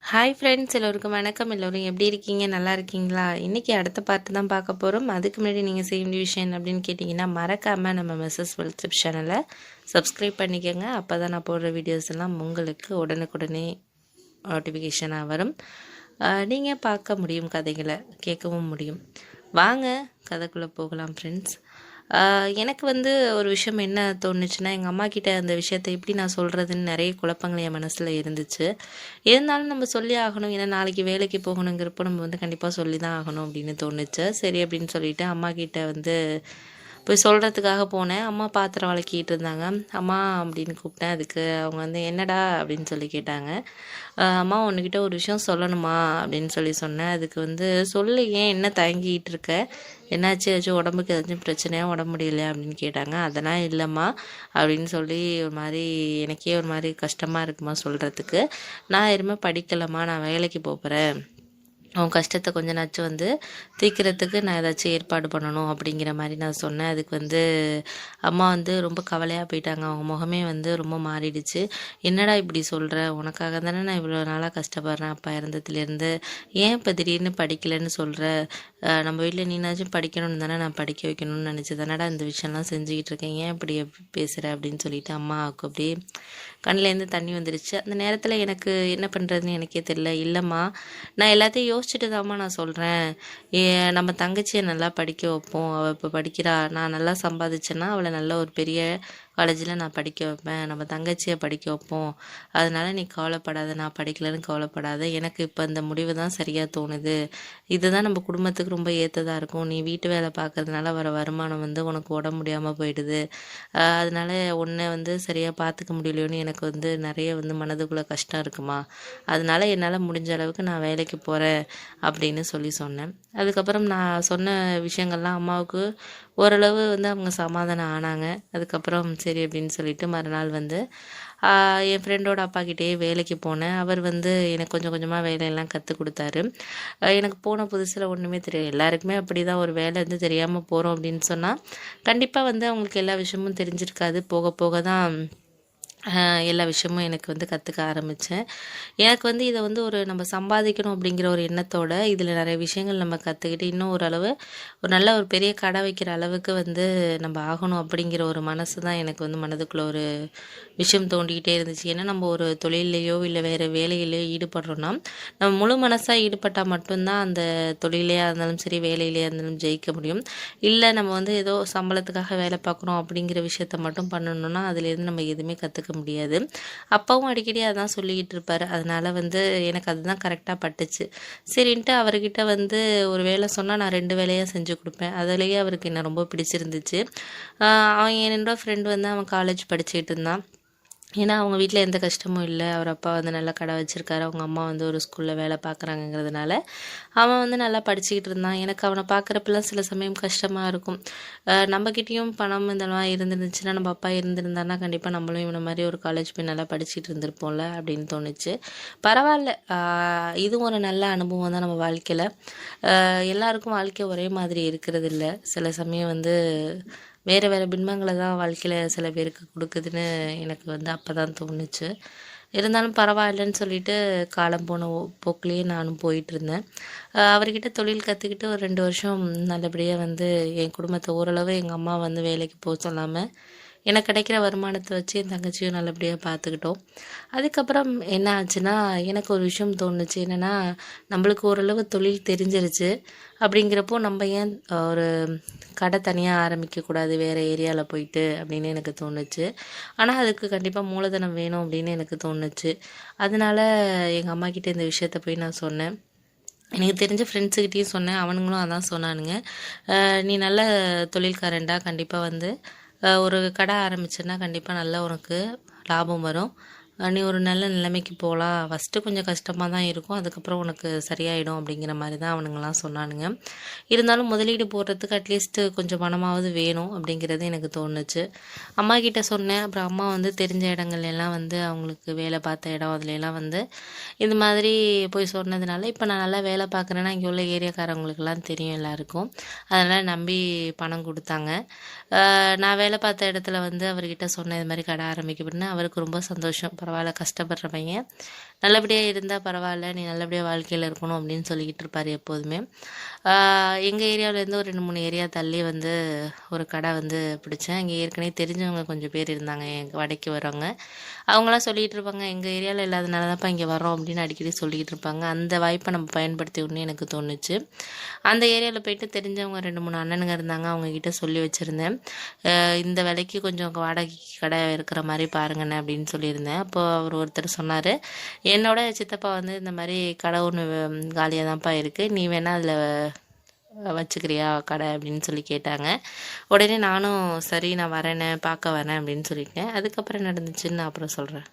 Hi friends, எல்லோருக்கும் வணக்கம். எல்லோரும் எப்படி இருக்கீங்க? நல்லா இருக்கீங்களா? இன்றைக்கி அடுத்த பார்ட்டு தான் பார்க்க போகிறோம். அதுக்கு முன்னாடி நீங்கள் செய்ய வேண்டிய விஷயம் என்ன அப்படின்னு கேட்டிங்கன்னா, மறக்காமல் நம்ம மிஸ்ஸஸ் வெல்த்ரிப் சேனலை சப்ஸ்கிரைப் பண்ணிக்கோங்க. அப்போ தான் நான் போடுற வீடியோஸ் எல்லாம் உங்களுக்கு உடனுக்குடனே நோட்டிஃபிகேஷனாக வரும். நீங்கள் பார்க்க முடியும், கதைகளை கேட்கவும் முடியும். வாங்க கதைக்குள்ளே போகலாம் ஃப்ரெண்ட்ஸ். எனக்கு ஒரு விஷயம் என்ன தோணுச்சுன்னா, எங்கள் அம்மா கிட்ட அந்த விஷயத்தை எப்படி நான் சொல்கிறதுன்னு நிறைய குழப்பங்கள் என் மனசில் இருந்துச்சு. இருந்தாலும் நம்ம சொல்லி ஆகணும், ஏன்னா நாளைக்கு வேலைக்கு போகணுங்கிறப்போ நம்ம கண்டிப்பாக சொல்லி தான் ஆகணும் அப்படின்னு தோணுச்சு. சரி அப்படின்னு சொல்லிட்டு அம்மா கிட்ட போய் சொல்கிறதுக்காக போனேன். அம்மா பாத்திரம் வளக்கிட்டு இருந்தாங்க. அம்மா அப்படின்னு கூப்பிட்டேன். அதுக்கு அவங்க என்னடா அப்படின்னு சொல்லி கேட்டாங்க. அம்மா உன்கிட்ட ஒரு விஷயம் சொல்லணுமா அப்படின்னு சொன்னேன். அதுக்கு சொல்லு, ஏன் என்ன தயங்கிட்டு இருக்க, என்னாச்சு, ஏதாச்சும் உடம்புக்கு ஏதாச்சும் பிரச்சனையாக, உடம்பு முடியலையா அப்படின்னு கேட்டாங்க. அதெல்லாம் இல்லைம்மா அப்படின்னு சொல்லி ஒரு மாதிரி எனக்கே ஒரு மாதிரி கஷ்டமாக இருக்குமா சொல்கிறதுக்கு. நான் எதுவுமே படிக்கலைம்மா, நான் வேலைக்கு போகிறேன், அவன் கஷ்டத்தை கொஞ்சம் நாச்சும் தீர்க்கிறதுக்கு நான் ஏதாச்சும் ஏற்பாடு பண்ணணும் அப்படிங்கிற மாதிரி நான் சொன்னேன். அதுக்கு அம்மா ரொம்ப கவலையாக போயிட்டாங்க. அவங்க முகமே ரொம்ப மாறிடுச்சு. என்னடா இப்படி சொல்கிற, உனக்காக தானே நான் இவ்வளோ நாளாக கஷ்டப்படுறேன் அப்பா இறந்ததுலேருந்து, ஏன் இப்போ திடீர்னு படிக்கலைன்னு சொல்கிற, நம்ம வீட்டில் நீனாச்சும் படிக்கணும்னு தானே நான் படிக்க வைக்கணும்னு நினச்சி தானடா இந்த விஷயம்லாம் செஞ்சுக்கிட்டு இருக்கேன், ஏன் இப்படி பேசுகிற அப்படின்னு சொல்லிட்டு அம்மாவுக்கு அப்படியே கண்ணிலேருந்து தண்ணி வந்துடுச்சு. அந்த நேரத்தில் எனக்கு என்ன பண்ணுறதுன்னு எனக்கே தெரியல. இல்லைம்மா, நான் எல்லாத்தையும் யோசிச்சுட்டு தாம்மா நான் சொல்கிறேன். நம்ம தங்கச்சியை நல்லா படிக்க வைப்போம், அவள் இப்போ படிக்கிறா, நான் நல்லா சம்பாதிச்சேன்னா அவளை நல்ல ஒரு பெரிய காலேஜில் நான் படிக்க வைப்பேன், நம்ம தங்கச்சியை படிக்க வைப்போம், அதனால் நீ கவலைப்படாத, நான் படிக்கலைன்னு கவலைப்படாத, எனக்கு இப்போ இந்த முடிவு தான் சரியாக தோணுது, இதுதான் நம்ம குடும்பத்துக்கு ரொம்ப ஏற்றதாக இருக்கும், நீ வீட்டு வேலை பார்க்கறதுனால வர வருமானம் உனக்கு உடம்பு முடியாமல் போயிடுது, அதனால் உன்னை சரியாக பார்த்துக்க முடியலையோன்னு எனக்கு நிறைய மனதுக்குள்ளே கஷ்டம் இருக்குமா, அதனால் என்னால் முடிஞ்ச அளவுக்கு நான் வேலைக்கு போகிறேன் அப்படின்னு சொன்னேன். அதுக்கப்புறம் நான் சொன்ன விஷயங்கள்லாம் அம்மாவுக்கு ஓரளவு அவங்க சமாதானம் ஆனாங்க. அதுக்கப்புறம் சரி அப்படின்னு சொல்லிட்டு மறுநாள் என் ஃப்ரெண்டோட அப்பாக்கிட்டேயே வேலைக்கு போனேன். அவர் எனக்கு கொஞ்சம் கொஞ்சமாக வேலையெல்லாம் கற்றுக் கொடுத்தாரு. எனக்கு போன புதுசில் ஒன்றுமே தெரியும், எல்லாருக்குமே அப்படி தான், ஒரு வேலை தெரியாமல் போகிறோம் அப்படின்னு சொன்னால் கண்டிப்பாக அவங்களுக்கு எல்லா விஷயமும் தெரிஞ்சிருக்காது. போக போக தான் எல்லா விஷயமும் எனக்கு கற்றுக்க ஆரம்பித்தேன். எனக்கு இதை ஒரு நம்ம சம்பாதிக்கணும் அப்படிங்கிற ஒரு எண்ணத்தோட இதில் நிறைய விஷயங்கள் நம்ம கற்றுக்கிட்டு இன்னும் ஓரளவு ஒரு நல்ல ஒரு பெரிய கடை வைக்கிற அளவுக்கு நம்ம ஆகணும் அப்படிங்கிற ஒரு மனசு தான் எனக்கு மனதுக்குள்ளே ஒரு விஷயம் தோண்டிக்கிட்டே இருந்துச்சு. ஏன்னா நம்ம ஒரு தொழிலையோ இல்லை வேறு வேலையிலையோ ஈடுபடுறோன்னா நம்ம முழு மனசாக ஈடுபட்டால் மட்டும்தான் அந்த தொழிலையாக இருந்தாலும் சரி, வேலையிலையாக இருந்தாலும் ஜெயிக்க முடியும். இல்லை நம்ம ஏதோ சம்பளத்துக்காக வேலை பார்க்குறோம் அப்படிங்கிற விஷயத்த மட்டும் பண்ணணும்னா அதுலேருந்து நம்ம எதுவுமே கற்றுக்க முடியாது. அப்பாவும் அடிக்கடி அதான் சொல்லிக்கிட்டு இருப்பார். அதனால் எனக்கு அதுதான் கரெக்டாக பட்டுச்சு. சரின்ட்டு அவர்கிட்ட ஒரு வேலை சொன்னால் நான் 2 வேலையாக செஞ்சு கொடுப்பேன். அதுலேயே அவருக்கு என்ன ரொம்ப பிடிச்சிருந்துச்சு. அவன் என்னோட ஃப்ரெண்டு அவன் காலேஜ் படிச்சுக்கிட்டு இருந்தான். ஏன்னா அவங்க வீட்டில் எந்த கஷ்டமும் இல்லை, அவர் அப்பா நல்லா கடை வச்சுருக்காரு, அவங்க அம்மா ஒரு ஸ்கூலில் வேலை பார்க்குறாங்கங்கிறதுனால அவன் நல்லா படிச்சுக்கிட்டு இருந்தான். எனக்கு அவனை பார்க்குறப்பெல்லாம் சில சமயம் கஷ்டமாக இருக்கும். நம்மக்கிட்டேயும் பணம் இந்த மாதிரி இருந்துருந்துச்சுன்னா, நம்ம அப்பா இருந்திருந்தாருன்னா கண்டிப்பாக நம்மளும் இவனை மாதிரி ஒரு காலேஜ் போய் நல்லா படிச்சுட்டு இருந்திருப்போம்ல அப்படின்னு தோணுச்சு. பரவாயில்ல, இதுவும் ஒரு நல்ல அனுபவம் தான் நம்ம வாழ்க்கையில். எல்லாருக்கும் வாழ்க்கை ஒரே மாதிரி இருக்கிறது இல்லை. சில சமயம் வேறு வேறு பின்பங்களை தான் வாழ்க்கையில் சில பேருக்கு கொடுக்குதுன்னு எனக்கு அப்போ தான் தோணுச்சு. இருந்தாலும் பரவாயில்லன்னு சொல்லிட்டு காலம் போன போக்குலேயே நானும் போயிட்டுருந்தேன். அவர்கிட்ட தொழில் கற்றுக்கிட்டு ஒரு 2 வருஷம் நல்லபடியாக என் குடும்பத்தை ஓரளவு எங்கள் அம்மா வேலைக்கு போக சொல்லாமல் எனக்கு கிடைக்கிற வருமானத்தை வச்சு என் தங்கச்சியும் நல்லபடியாக பார்த்துக்கிட்டோம். அதுக்கப்புறம் என்ன ஆச்சுன்னா, எனக்கு ஒரு விஷயம் தோணுச்சு. என்னென்னா, நம்மளுக்கு ஓரளவு தொழில் தெரிஞ்சிருச்சு அப்படிங்கிறப்போ நம்ம ஏன் ஒரு கடை தனியாக ஆரம்பிக்கக்கூடாது வேறு ஏரியாவில் போயிட்டு அப்படின்னு எனக்கு தோணுச்சு. ஆனால் அதுக்கு கண்டிப்பாக மூலதனம் வேணும் அப்படின்னு எனக்கு தோணுச்சு. அதனால் எங்கள் அம்மாக்கிட்ட இந்த விஷயத்த போய் நான் சொன்னேன். எனக்கு தெரிஞ்ச ஃப்ரெண்ட்ஸுக்கிட்டேயும் சொன்னேன். அவனுங்களும் அதான் சொன்னானுங்க, நீ நல்ல தொழில்காரன்டா, கண்டிப்பாக ஒரு கடை ஆரம்பிச்சேன்னா கண்டிப்பாக நல்லா உனக்கு லாபம் வரும், நீ ஒரு நல்ல நிலைமைக்கு போகலாம், ஃபஸ்ட்டு கொஞ்சம் கஷ்டமாக தான் இருக்கும், அதுக்கப்புறம் உனக்கு சரியாயிடும் அப்படிங்கிற மாதிரி தான் அவனுங்களாம் சொன்னானுங்க. இருந்தாலும் முதலீடு போடுறதுக்கு அட்லீஸ்ட்டு கொஞ்சம் பணமாவது வேணும் அப்படிங்கிறது எனக்கு தோணுச்சு. அம்மா கிட்ட சொன்னேன். அப்புறம் அம்மா தெரிஞ்ச இடங்கள்லாம் அவங்களுக்கு வேலை பார்த்த இடம் அதுலலாம் இது மாதிரி போய் சொன்னதுனால இப்போ நான் நல்லா வேலை பார்க்குறேன்னா இங்கே உள்ள ஏரியாக்காரவங்களுக்கெல்லாம் தெரியும் எல்லாருக்கும். அதனால் நம்பி பணம் கொடுத்தாங்க. நான் வேலை பார்த்த இடத்துல அவர்கிட்ட சொன்னேன், இது மாதிரி கடை ஆரம்பிக்கப்படின்னு. அவருக்கு ரொம்ப சந்தோஷம். பரவாயில்ல, கஷ்டப்படுற பையன் நல்லபடியாக இருந்தால் பரவாயில்ல, நீ நல்லபடியாக வாழ்க்கையில் இருக்கணும் அப்படின்னு சொல்லிக்கிட்டு இருப்பார் எப்போதுமே. எங்கள் ஏரியாவிலேருந்து ஒரு 2-3 ஏரியா தள்ளி வந்து ஒரு கடை வந்து பிடிச்சேன். இங்கே ஏற்கனவே தெரிஞ்சவங்க கொஞ்சம் பேர் இருந்தாங்க எங்கள் கடைக்கு வரவங்க. அவங்களாம் சொல்லிகிட்டு இருப்பாங்க, எங்கள் ஏரியாவில் இல்லாதனால தான்ப்பா இங்கே வரோம் அப்படின்னு அடிக்கடி சொல்லிக்கிட்டு இருப்பாங்க. அந்த வாய்ப்பை நம்ம பயன்படுத்திக்கணும்னு எனக்கு தோணுச்சு. அந்த ஏரியாவில் போயிட்டு தெரிஞ்சவங்க 2-3 அண்ணனுங்க இருந்தாங்க, அவங்கக்கிட்ட சொல்லி வச்சுருந்தேன். இந்த விலைக்கு கொஞ்சம் வாடகைக்கு கடை இருக்கிற மாதிரி பாருங்கண்ணே அப்படின்னு சொல்லியிருந்தேன். அப்போ அவர் ஒருத்தர் சொன்னார், என்னோட சித்தப்பா வந்து இந்த மாதிரி கடை ஒன்று காலியாக தான்ப்பா இருக்குது, நீ வேணால் அதில் வச்சுக்கிறியா கடை அப்படின்னு சொல்லி கேட்டாங்க. உடனே நானும் சரி நான் வரேனே பார்க்க வரேன் அப்படின்னு சொல்லிட்டேன். அதுக்கப்புறம் நடந்துச்சுன்னு நான் அப்புறம் சொல்கிறேன்.